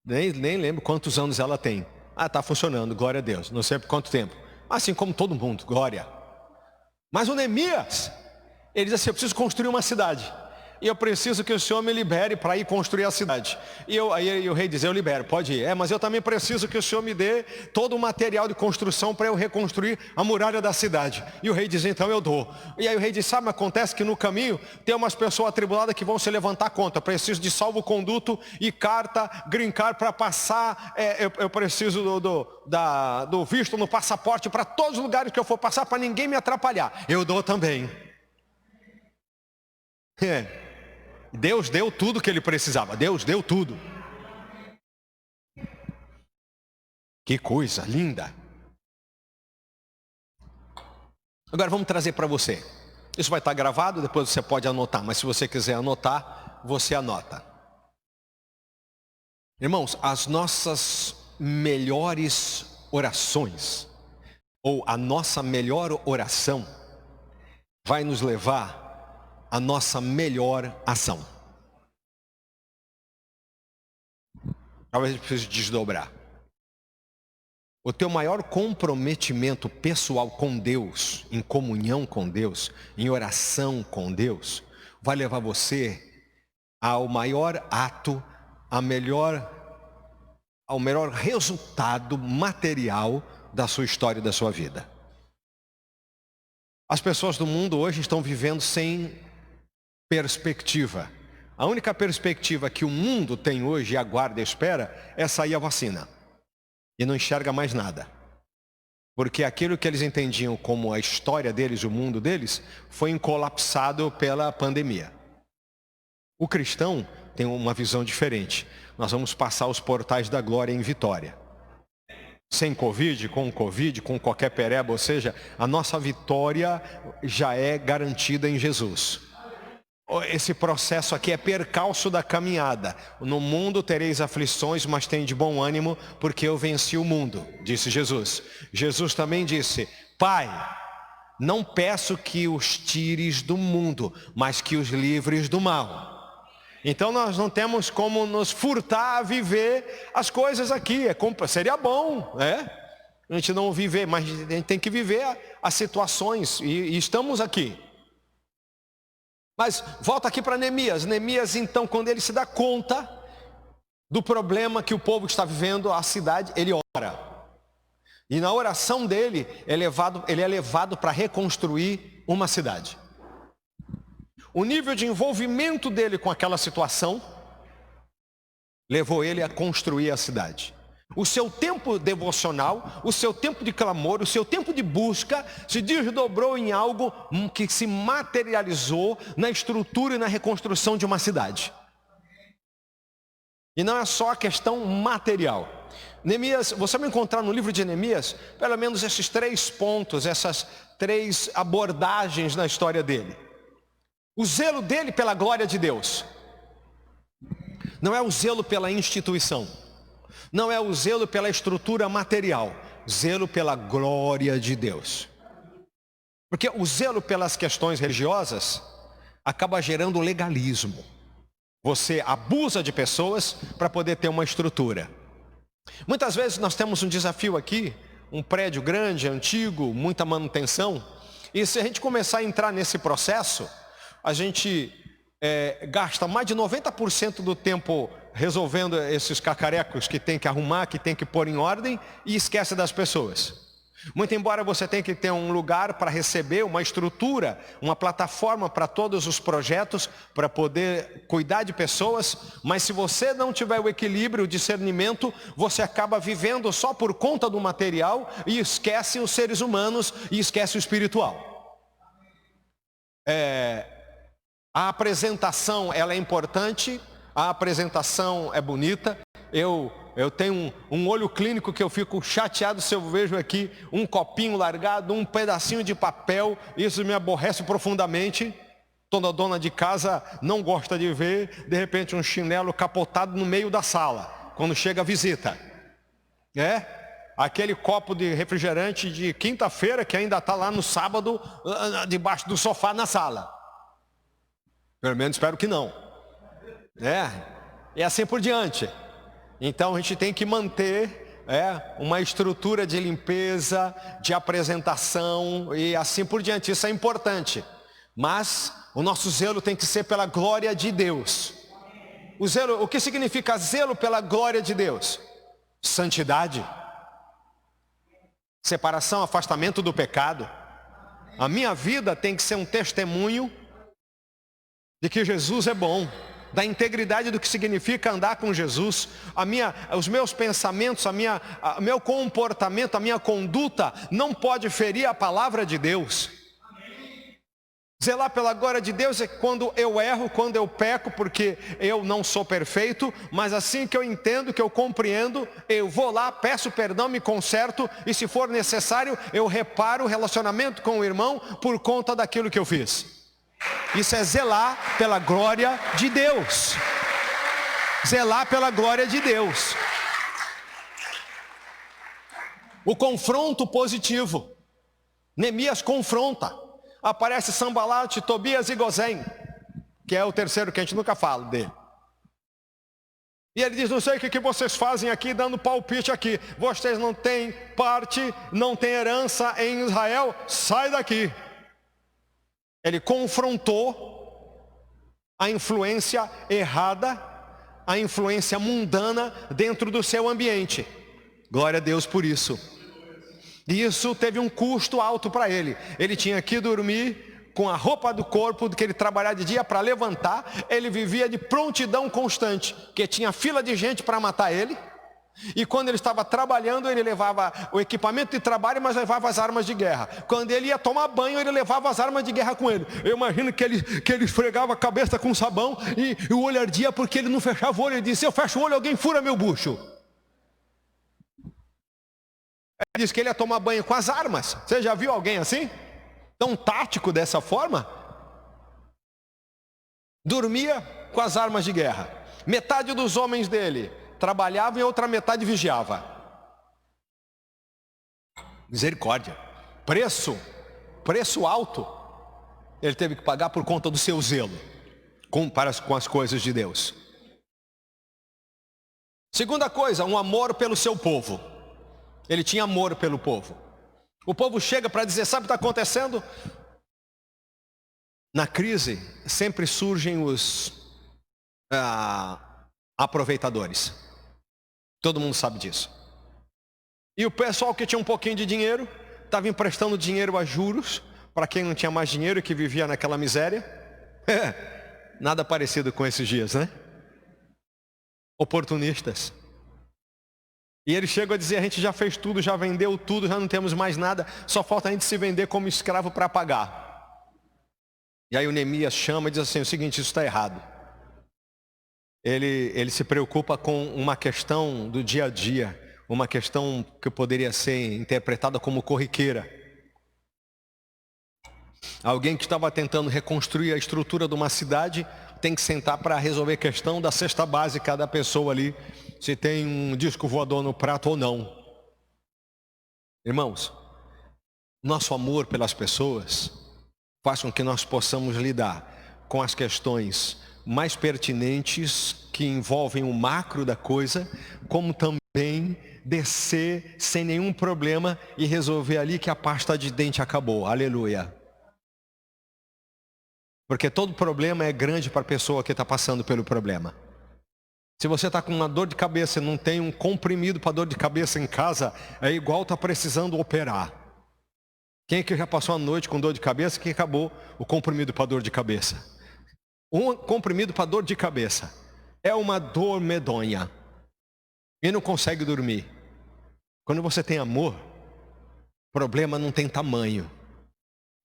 Speaker 1: nem lembro quantos anos ela tem. Está funcionando, glória a Deus, não sei por quanto tempo. Assim como todo mundo, glória. Mas o Neemias, ele diz assim: eu preciso construir uma cidade. E eu preciso que o Senhor me libere para ir construir a cidade. Aí o rei diz: eu libero, pode ir. Mas eu também preciso que o Senhor me dê todo o material de construção para eu reconstruir a muralha da cidade. E o rei diz: então eu dou. E aí o rei diz: sabe, acontece que no caminho tem umas pessoas atribuladas que vão se levantar contra. Eu preciso de salvo-conduto e carta, green card para passar. Eu preciso do visto no passaporte para todos os lugares que eu for passar, para ninguém me atrapalhar. Eu dou também. Deus deu tudo que ele precisava. Deus deu tudo. Que coisa linda. Agora vamos trazer para você. Isso vai estar gravado, depois você pode anotar. Mas se você quiser anotar, você anota. Irmãos, as nossas melhores orações, ou a nossa melhor oração, vai nos levar a nossa melhor ação. Talvez a gente precise desdobrar. O teu maior comprometimento pessoal com Deus, em comunhão com Deus, em oração com Deus, vai levar você ao maior ato, ao melhor resultado material da sua história e da sua vida. As pessoas do mundo hoje estão vivendo sem perspectiva. A única perspectiva que o mundo tem hoje e aguarda e espera é sair a vacina. E não enxerga mais nada. Porque aquilo que eles entendiam como a história deles, o mundo deles, foi colapsado pela pandemia. O cristão tem uma visão diferente. Nós vamos passar os portais da glória em vitória. Sem Covid, com qualquer pereba, ou seja, a nossa vitória já é garantida em Jesus. Esse processo aqui é percalço da caminhada. No mundo tereis aflições, mas tem de bom ânimo, porque eu venci o mundo, disse Jesus. Jesus também disse: Pai, não peço que os tires do mundo, mas que os livres do mal. Então nós não temos como nos furtar a viver as coisas aqui. Seria bom, a gente não viver, mas a gente tem que viver as situações, e estamos aqui. Mas volta aqui para Neemias. Neemias, então, quando ele se dá conta do problema que o povo está vivendo, a cidade, ele ora. E na oração dele, ele é levado para reconstruir uma cidade. O nível de envolvimento dele com aquela situação levou ele a construir a cidade. O seu tempo devocional, o seu tempo de clamor, o seu tempo de busca se desdobrou em algo que se materializou na estrutura e na reconstrução de uma cidade. E não é só a questão material. Neemias, você vai encontrar no livro de Neemias, pelo menos esses 3 pontos, essas 3 abordagens na história dele. O zelo dele pela glória de Deus. Não é o zelo pela instituição. Não é o zelo pela estrutura material. Zelo pela glória de Deus. Porque o zelo pelas questões religiosas acaba gerando legalismo. Você abusa de pessoas para poder ter uma estrutura. Muitas vezes nós temos um desafio aqui, um prédio grande, antigo, muita manutenção. E se a gente começar a entrar nesse processo, a gente gasta mais de 90% do tempo resolvendo esses cacarecos que tem que arrumar, que tem que pôr em ordem, e esquece das pessoas. Muito embora você tenha que ter um lugar para receber, uma estrutura, uma plataforma para todos os projetos, para poder cuidar de pessoas, mas se você não tiver o equilíbrio, o discernimento, você acaba vivendo só por conta do material e esquece os seres humanos e esquece o espiritual. A apresentação, ela é importante, a apresentação é bonita. Eu tenho um olho clínico que eu fico chateado se eu vejo aqui um copinho largado, um pedacinho de papel, isso me aborrece profundamente. Toda dona de casa não gosta de ver, de repente, um chinelo capotado no meio da sala, quando chega a visita. Aquele copo de refrigerante de quinta-feira que ainda está lá no sábado, debaixo do sofá na sala. Pelo menos espero que não. E assim por diante. Então a gente tem que manter uma estrutura de limpeza, de apresentação e assim por diante. Isso é importante. Mas o nosso zelo tem que ser pela glória de Deus. O que significa zelo pela glória de Deus? Santidade. Separação, afastamento do pecado. A minha vida tem que ser um testemunho de que Jesus é bom. Da integridade do que significa andar com Jesus, os meus pensamentos, meu comportamento, a minha conduta não pode ferir a palavra de Deus. Zelar pela glória de Deus é quando eu erro, quando eu peco, porque eu não sou perfeito, mas assim que eu entendo, que eu compreendo, eu vou lá, peço perdão, me conserto e se for necessário, eu reparo o relacionamento com o irmão por conta daquilo que eu fiz. Isso é zelar pela glória de Deus. Zelar pela glória de Deus. O confronto positivo. Neemias confronta. Aparece Sambalate, Tobias e Gozém, que é o terceiro que a gente nunca fala dele. E ele diz, não sei o que vocês fazem aqui, dando palpite aqui. Vocês não têm parte, não têm herança em Israel, sai daqui. Ele confrontou a influência errada, a influência mundana dentro do seu ambiente. Glória a Deus por isso. E isso teve um custo alto para ele. Ele tinha que dormir com a roupa do corpo, que ele trabalhava de dia para levantar. Ele vivia de prontidão constante, porque tinha fila de gente para matar ele. E quando ele estava trabalhando, ele levava o equipamento de trabalho, mas levava as armas de guerra. Quando ele ia tomar banho, ele levava as armas de guerra com ele. Eu imagino que ele esfregava a cabeça com sabão e o olho ardia porque ele não fechava o olho. Ele disse, se eu fecho o olho, alguém fura meu bucho. Ele disse que ele ia tomar banho com as armas. Você já viu alguém assim? Tão tático dessa forma? Dormia com as armas de guerra. Metade dos homens dele trabalhava e a outra metade vigiava. Misericórdia. Preço alto ele teve que pagar por conta do seu zelo com as coisas de Deus. Segunda coisa, um amor pelo seu povo. Ele tinha amor pelo povo. O povo chega para dizer, sabe o que está acontecendo? Na crise sempre surgem os aproveitadores. Todo mundo sabe disso. E o pessoal que tinha um pouquinho de dinheiro estava emprestando dinheiro a juros para quem não tinha mais dinheiro e que vivia naquela miséria. Nada parecido com esses dias, né? Oportunistas. E eles chegam a dizer, a gente já fez tudo, já vendeu tudo, já não temos mais nada, só falta a gente se vender como escravo para pagar. E aí o Neemias chama e diz assim, o seguinte, isso está errado. ele se preocupa com uma questão do dia a dia, uma questão que poderia ser interpretada como corriqueira. Alguém que estava tentando reconstruir a estrutura de uma cidade tem que sentar para resolver a questão da cesta básica da pessoa ali, se tem um disco voador no prato ou não. Irmãos, nosso amor pelas pessoas faz com que nós possamos lidar com as questões mais pertinentes que envolvem o macro da coisa, como também descer sem nenhum problema e resolver ali que a pasta de dente acabou. Aleluia. Porque todo problema é grande para a pessoa que está passando pelo problema. Se você está com uma dor de cabeça e não tem um comprimido para dor de cabeça em casa, é igual está precisando operar. Quem é que já passou a noite com dor de cabeça que acabou o comprimido para dor de cabeça? Um comprimido para dor de cabeça é uma dor medonha e não consegue dormir. Quando você tem amor, problema não tem tamanho.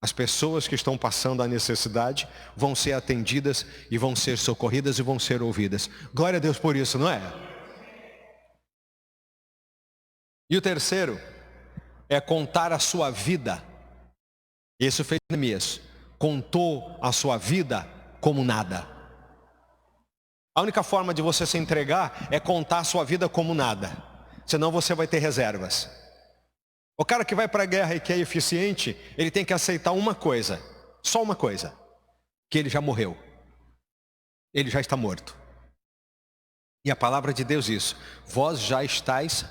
Speaker 1: As pessoas que estão passando a necessidade vão ser atendidas e vão ser socorridas e vão ser ouvidas. Glória a Deus por isso, não é? E o terceiro é contar a sua vida. Isso fez Neemias. Contou a sua vida como nada. A única forma de você se entregar é contar a sua vida como nada. Senão você vai ter reservas. O cara que vai para a guerra e que é eficiente, ele tem que aceitar uma coisa, só uma coisa, que ele já morreu. Ele já está morto. E a palavra de Deus diz: vós já estáis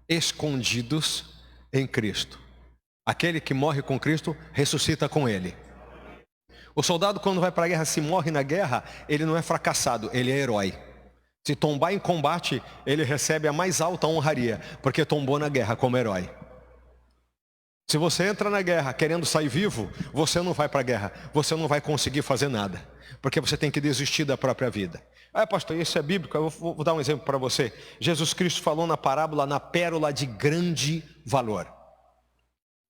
Speaker 1: escondidos em Cristo. Aquele que morre com Cristo, ressuscita com Ele. O soldado, quando vai para a guerra, se morre na guerra, ele não é fracassado, ele é herói. Se tombar em combate, ele recebe a mais alta honraria, porque tombou na guerra como herói. Se você entra na guerra querendo sair vivo, você não vai para a guerra, você não vai conseguir fazer nada, porque você tem que desistir da própria vida. Pastor, isso é bíblico, eu vou dar um exemplo para você. Jesus Cristo falou na parábola, na pérola de grande valor.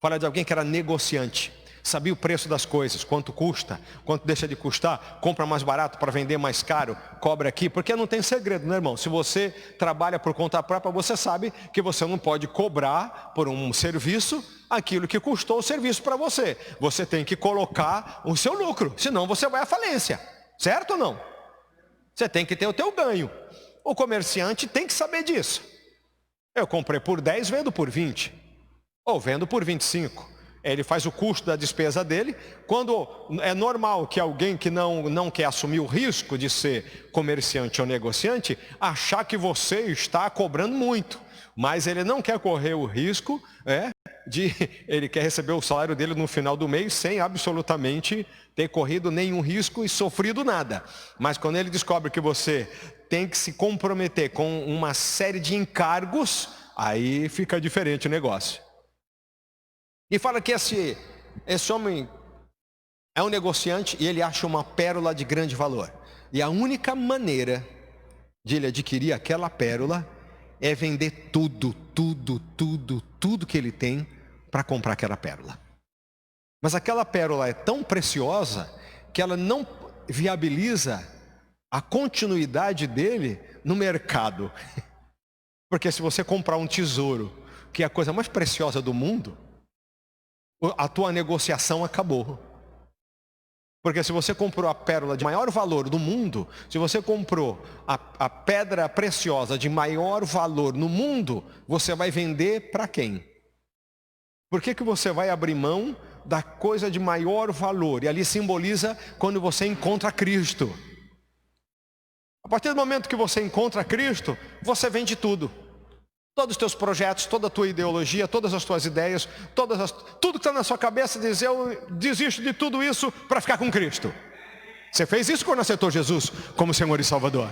Speaker 1: Fala de alguém que era negociante. Sabia o preço das coisas, quanto custa, quanto deixa de custar, compra mais barato para vender mais caro, cobra aqui, porque não tem segredo, né, irmão? Se você trabalha por conta própria, você sabe que você não pode cobrar por um serviço aquilo que custou o serviço para você. Você tem que colocar o seu lucro, senão você vai à falência, certo ou não? Você tem que ter o teu ganho. O comerciante tem que saber disso. Eu comprei por 10, vendo por 20, ou vendo por 25. Ele faz o custo da despesa dele. Quando é normal que alguém que não quer assumir o risco de ser comerciante ou negociante, achar que você está cobrando muito. Mas ele não quer correr o risco ele quer receber o salário dele no final do mês sem absolutamente ter corrido nenhum risco e sofrido nada. Mas quando ele descobre que você tem que se comprometer com uma série de encargos, aí fica diferente o negócio. E fala que esse homem é um negociante e ele acha uma pérola de grande valor. E a única maneira de ele adquirir aquela pérola é vender tudo que ele tem para comprar aquela pérola. Mas aquela pérola é tão preciosa que ela não viabiliza a continuidade dele no mercado. Porque se você comprar um tesouro, que é a coisa mais preciosa do mundo, a tua negociação acabou. Porque se você comprou a pérola de maior valor do mundo, se você comprou a pedra preciosa de maior valor no mundo, você vai vender para quem? Por que você vai abrir mão da coisa de maior valor? E ali simboliza quando você encontra Cristo. A partir do momento que você encontra Cristo, você vende tudo. Todos os teus projetos, toda a tua ideologia, todas as tuas ideias, tudo que está na sua cabeça, diz: eu desisto de tudo isso para ficar com Cristo. Você fez isso quando aceitou Jesus como Senhor e Salvador.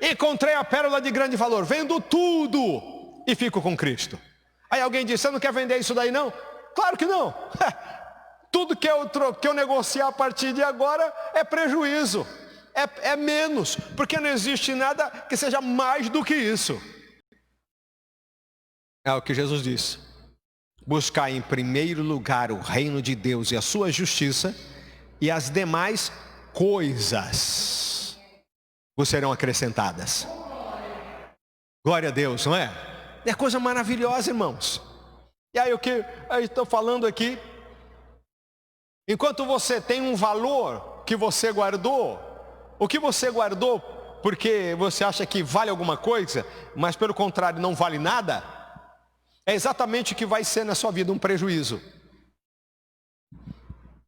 Speaker 1: Encontrei a pérola de grande valor, vendo tudo e fico com Cristo. Aí alguém diz: você não quer vender isso daí não? Claro que não. Tudo que eu negociar a partir de agora é prejuízo, é menos, porque não existe nada que seja mais do que isso. É o que Jesus disse: buscar em primeiro lugar o reino de Deus e a sua justiça, e as demais coisas vos serão acrescentadas. Glória a Deus, não é? É coisa maravilhosa, irmãos. E aí o que eu estou falando aqui, enquanto você tem um valor que você guardou, o que você guardou porque você acha que vale alguma coisa, mas pelo contrário não vale nada, é exatamente o que vai ser na sua vida, um prejuízo.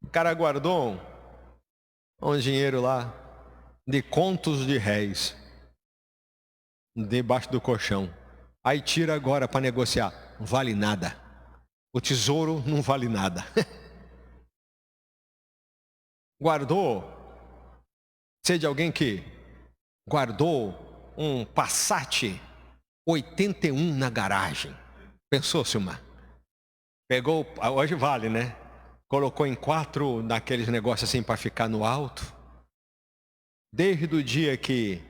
Speaker 1: O cara guardou um dinheiro lá de contos de réis debaixo do colchão. Aí tira agora para negociar. Não vale nada. O tesouro não vale nada. Guardou. Sei de alguém que guardou um Passat 81 na garagem. Pensou, Silmar? Pegou, hoje vale, né? Colocou em 4 naqueles negócios assim para ficar no alto. Desde o dia que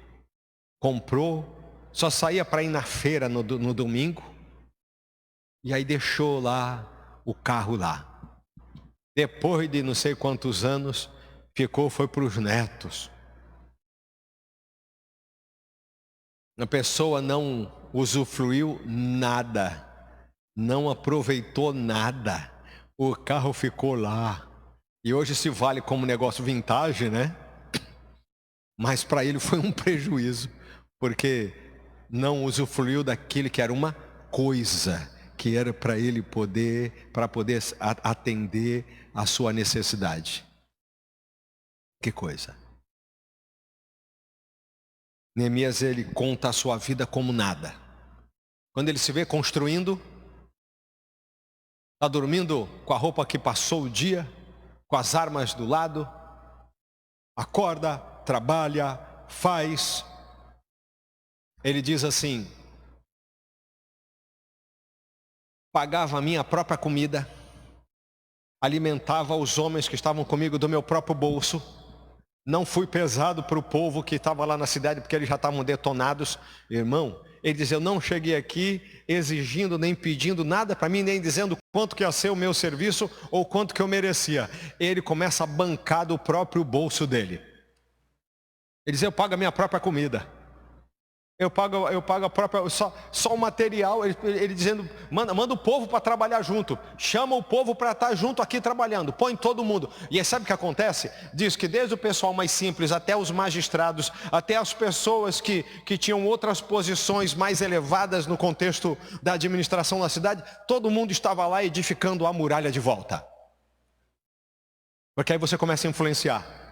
Speaker 1: comprou, só saía para ir na feira no domingo. E aí deixou lá o carro lá. Depois de não sei quantos anos, foi para os netos. A pessoa não usufruiu nada, não aproveitou nada. O carro ficou lá. E hoje se vale como negócio vintage, né? Mas para ele foi um prejuízo, porque não usufruiu daquilo que era uma coisa, que era para ele poder atender a sua necessidade. Que coisa. Neemias, ele conta a sua vida como nada. Quando ele se vê construindo, está dormindo com a roupa que passou o dia, com as armas do lado, acorda, trabalha, faz. Ele diz assim: pagava a minha própria comida, alimentava os homens que estavam comigo do meu próprio bolso. Não fui pesado para o povo que estava lá na cidade, porque eles já estavam detonados. Irmão, ele diz: eu não cheguei aqui exigindo nem pedindo nada para mim, nem dizendo quanto que ia ser o meu serviço ou quanto que eu merecia. Ele começa a bancar do próprio bolso dele. Ele diz: eu pago a minha própria comida. Eu pago a própria, só o material. Ele dizendo: manda o povo para trabalhar junto. Chama o povo para estar junto aqui trabalhando. Põe todo mundo. E aí sabe o que acontece? Diz que desde o pessoal mais simples até os magistrados, até as pessoas que tinham outras posições mais elevadas no contexto da administração da cidade, todo mundo estava lá edificando a muralha de volta. Porque aí você começa a influenciar.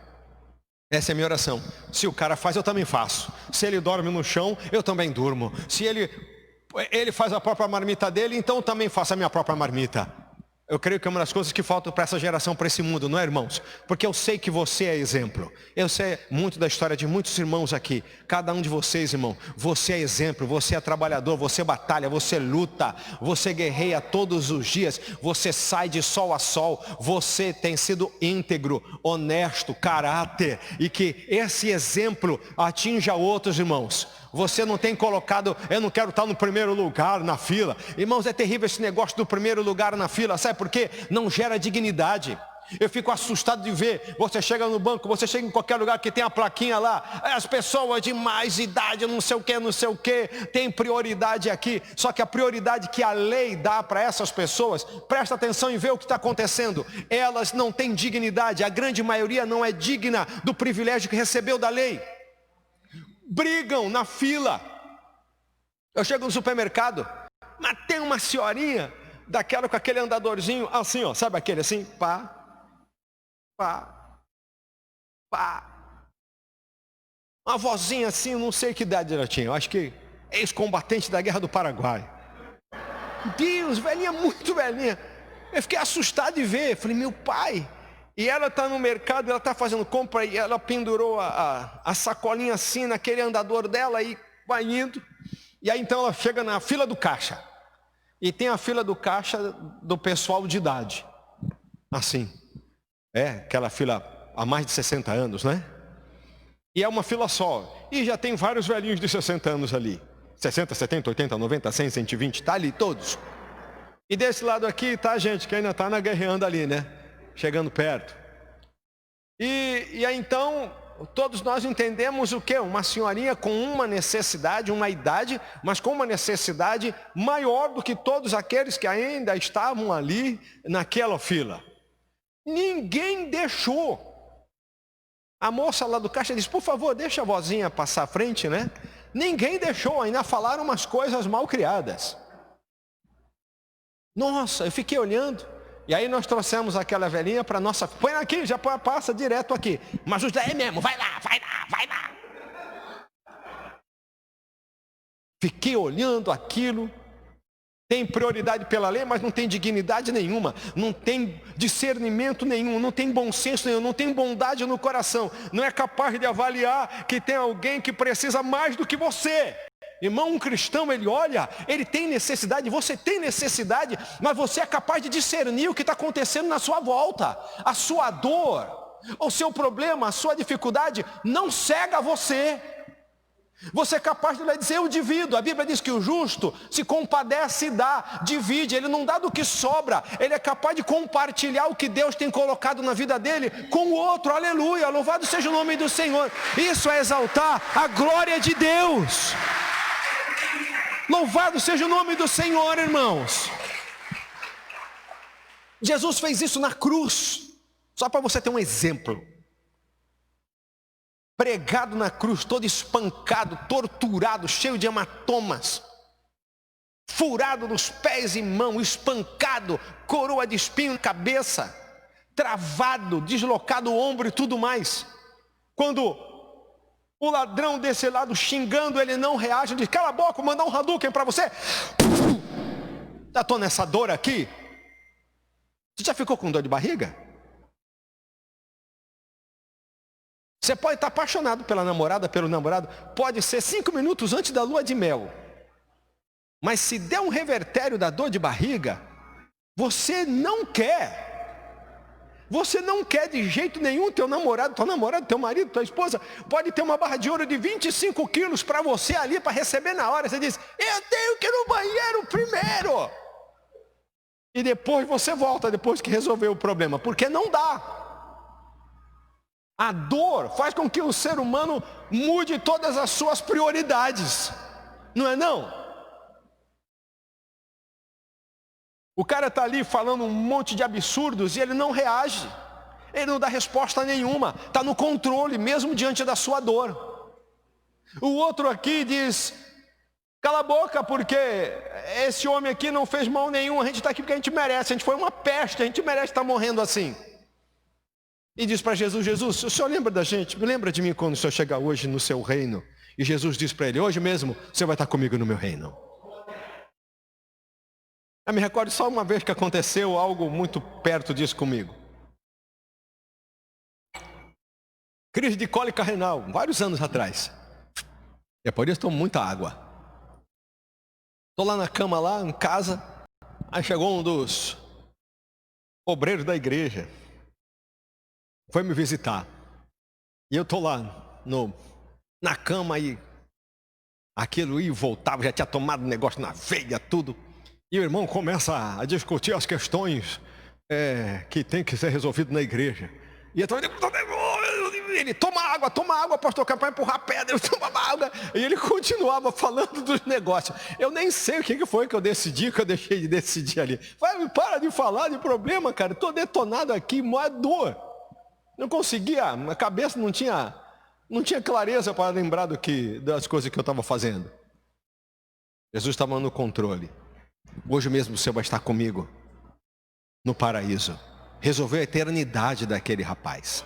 Speaker 1: Essa é a minha oração. Se o cara faz, eu também faço. Se ele dorme no chão, eu também durmo. Se ele faz a própria marmita dele, então eu também faço a minha própria marmita. Eu creio que é uma das coisas que faltam para essa geração, para esse mundo, não é, irmãos? Porque eu sei que você é exemplo. Eu sei muito da história de muitos irmãos aqui. Cada um de vocês, irmão, você é exemplo, você é trabalhador, você batalha, você luta, você guerreia todos os dias, você sai de sol a sol, você tem sido íntegro, honesto, caráter, e que esse exemplo atinja outros, irmãos. Você não tem colocado: eu não quero estar no primeiro lugar na fila. Irmãos, é terrível esse negócio do primeiro lugar na fila. Sabe por quê? Não gera dignidade. Eu fico assustado de ver, você chega no banco, você chega em qualquer lugar que tem a plaquinha lá, as pessoas de mais idade, não sei o que, tem prioridade aqui. Só que a prioridade que a lei dá para essas pessoas, presta atenção e vê o que está acontecendo. Elas não têm dignidade, a grande maioria não é digna do privilégio que recebeu da lei. Brigam na fila. Eu chego no supermercado, mas tem uma senhorinha daquela com aquele andadorzinho assim, ó, sabe aquele assim? Pá. Uma vozinha assim, não sei que idade ela tinha. Eu acho que ex-combatente da Guerra do Paraguai. Deus, velhinha, muito velhinha. Eu fiquei assustado de ver. Falei: meu pai. E ela está no mercado, ela está fazendo compra, e ela pendurou a sacolinha assim naquele andador dela e vai indo. E aí então ela chega na fila do caixa. E tem a fila do caixa do pessoal de idade. Assim. Aquela fila há mais de 60 anos, né? E é uma fila só. E já tem vários velhinhos de 60 anos ali. 60, 70, 80, 90, 100, 120, está ali todos. E desse lado aqui está a gente que ainda está na guerreando ali, né? Chegando perto. E aí então todos nós entendemos o quê? Uma senhorinha com uma necessidade, uma idade, mas com uma necessidade maior do que todos aqueles que ainda estavam ali naquela fila. Ninguém deixou. A moça lá do caixa disse, por favor, deixa a vozinha passar à frente, né? Ninguém deixou, ainda falaram umas coisas mal criadas. Nossa, eu fiquei olhando. E aí nós trouxemos aquela velhinha para nossa... Põe aqui, já passa direto aqui. Mas os daí mesmo, vai lá, vai lá, vai lá. Fiquei olhando aquilo. Tem prioridade pela lei, mas não tem dignidade nenhuma. Não tem discernimento nenhum, não tem bom senso nenhum, não tem bondade no coração. Não é capaz de avaliar que tem alguém que precisa mais do que você. Irmão, um cristão, ele olha, ele tem necessidade, você tem necessidade, mas você é capaz de discernir o que está acontecendo na sua volta. A sua dor, o seu problema, a sua dificuldade não cega você. Você é capaz de dizer, eu divido. A Bíblia diz que o justo se compadece e dá, divide, ele não dá do que sobra. Ele é capaz de compartilhar o que Deus tem colocado na vida dele com o outro, aleluia, louvado seja o nome do Senhor. Isso é exaltar a glória de Deus. Louvado seja o nome do Senhor, irmãos. Jesus fez isso na cruz, só para você ter um exemplo. Pregado na cruz, todo espancado, torturado, cheio de hematomas, furado nos pés e mãos, espancado, coroa de espinho na cabeça, travado, deslocado o ombro e tudo mais. Quando o ladrão desse lado xingando, ele não reage, diz, cala a boca, vou mandar um Hadouken para você. Já estou nessa dor aqui. Você já ficou com dor de barriga? Você pode estar apaixonado pela namorada, pelo namorado, pode ser 5 minutos antes da lua de mel. Mas se der um revertério da dor de barriga, você não quer. Você não quer de jeito nenhum teu namorado, teu marido, tua esposa, pode ter uma barra de ouro de 25 quilos para você ali, para receber na hora. Você diz, eu tenho que ir no banheiro primeiro. E depois você volta, depois que resolveu o problema, porque não dá. A dor faz com que o ser humano mude todas as suas prioridades. Não é não? O cara está ali falando um monte de absurdos e ele não reage. Ele não dá resposta nenhuma. Está no controle, mesmo diante da sua dor. O outro aqui diz, cala a boca, porque esse homem aqui não fez mal nenhum. A gente está aqui porque a gente merece. A gente foi uma peste, a gente merece estar morrendo assim. E diz para Jesus, Jesus, o Senhor lembra da gente? Me lembra de mim quando o Senhor chegar hoje no seu reino. E Jesus diz para ele, hoje mesmo você vai estar comigo no meu reino. Eu me recordo só uma vez que aconteceu algo muito perto disso comigo. Crise de cólica renal, vários anos atrás. Depois disso tomo muita água. Estou lá na cama, lá em casa. Aí chegou um dos obreiros da igreja. Foi me visitar. E eu estou lá na cama e aquilo ia e voltava, já tinha tomado um negócio na veia, tudo. E o irmão começa a discutir as questões que tem que ser resolvido na igreja. E então ele toma água, pastor, para empurrar pedra, ele tomava água. E ele continuava falando dos negócios. Eu nem sei o que foi que eu decidi, que eu deixei de decidir ali. Vai, para de falar de problema, cara. Estou detonado aqui, mó dor. Não conseguia, a cabeça não tinha clareza para lembrar das coisas que eu estava fazendo. Jesus estava no controle. Hoje mesmo você vai estar comigo no paraíso. Resolveu a eternidade daquele rapaz.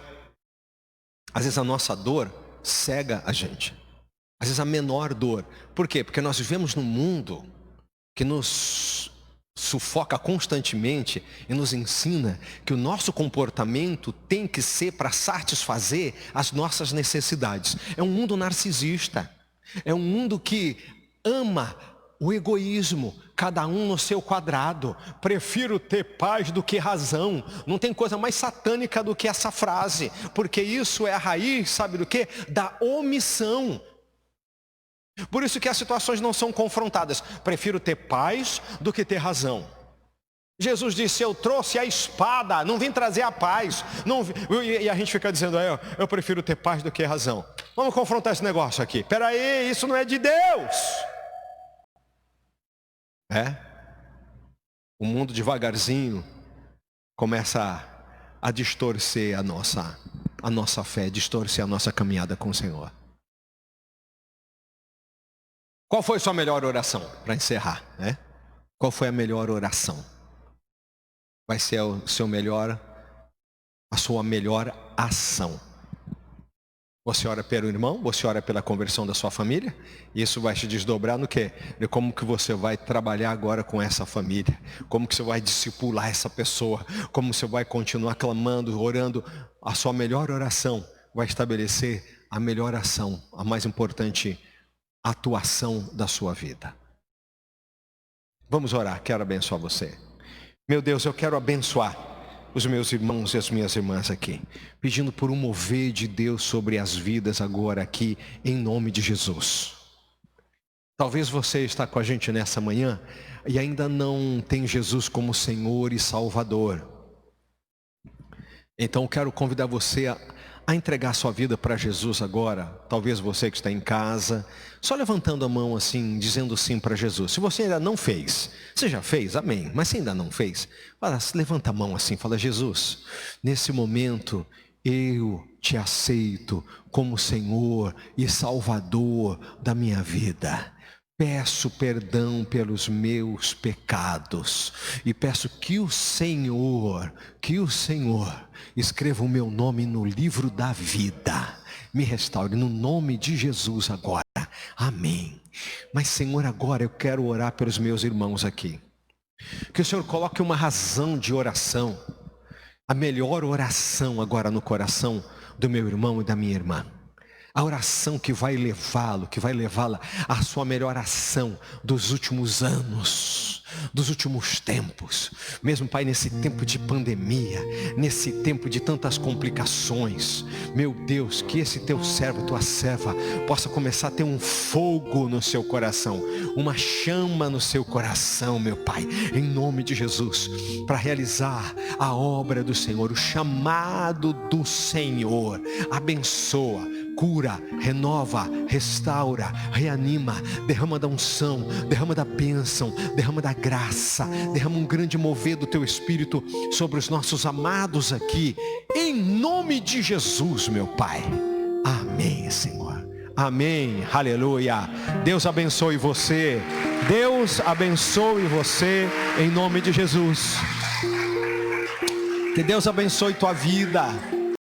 Speaker 1: Às vezes a nossa dor cega a gente. Às vezes a menor dor. Por quê? Porque nós vivemos num mundo que nos sufoca constantemente e nos ensina que o nosso comportamento tem que ser para satisfazer as nossas necessidades. É um mundo narcisista. É um mundo que ama o egoísmo, cada um no seu quadrado. Prefiro ter paz do que razão. Não tem coisa mais satânica do que essa frase, porque isso é a raiz, sabe do quê? Da omissão. Por isso que as situações não são confrontadas. Prefiro ter paz do que ter razão. Jesus disse, eu trouxe a espada, não vim trazer a paz. Não, e a gente fica dizendo, eu prefiro ter paz do que razão. Vamos confrontar esse negócio aqui. Peraí, isso não é de Deus. O mundo devagarzinho começa a distorcer a nossa fé, distorcer a nossa caminhada com o Senhor. Qual foi sua melhor oração? Para encerrar, Qual foi a melhor oração? Vai ser a sua melhor ação. Você ora pelo irmão, você ora pela conversão da sua família. Isso vai se desdobrar no quê? De como que você vai trabalhar agora com essa família. Como que você vai discipular essa pessoa. Como você vai continuar clamando, orando. A sua melhor oração vai estabelecer a melhor ação, a mais importante atuação da sua vida. Vamos orar, quero abençoar você. Meu Deus, eu quero abençoar os meus irmãos e as minhas irmãs aqui, pedindo por um mover de Deus sobre as vidas agora aqui, em nome de Jesus. Talvez você está com a gente nessa manhã e ainda não tem Jesus como Senhor e Salvador. Então eu quero convidar você a entregar sua vida para Jesus agora. Talvez você que está em casa, só levantando a mão assim, dizendo sim para Jesus. Se você ainda não fez, você já fez, amém. Mas se ainda não fez, levanta a mão assim, fala, Jesus, nesse momento eu te aceito como Senhor e Salvador da minha vida. Peço perdão pelos meus pecados e peço que o Senhor escreva o meu nome no livro da vida. Me restaure no nome de Jesus agora. Amém. Mas Senhor, agora eu quero orar pelos meus irmãos aqui. Que o Senhor coloque uma razão de oração, a melhor oração agora no coração do meu irmão e da minha irmã. A oração que vai levá-la à sua melhor ação dos últimos anos, dos últimos tempos. Mesmo, Pai, nesse tempo de pandemia, nesse tempo de tantas complicações, meu Deus, que esse teu servo, tua serva, possa começar a ter um fogo no seu coração, uma chama no seu coração, meu Pai, em nome de Jesus, para realizar a obra do Senhor, o chamado do Senhor. Abençoa, cura, renova, restaura, reanima, derrama da unção, derrama da bênção, derrama da graça, derrama um grande mover do teu Espírito sobre os nossos amados aqui, em nome de Jesus, meu Pai. Amém, Senhor. Amém, aleluia. Deus abençoe você, Deus abençoe você, em nome de Jesus. Que Deus abençoe tua vida.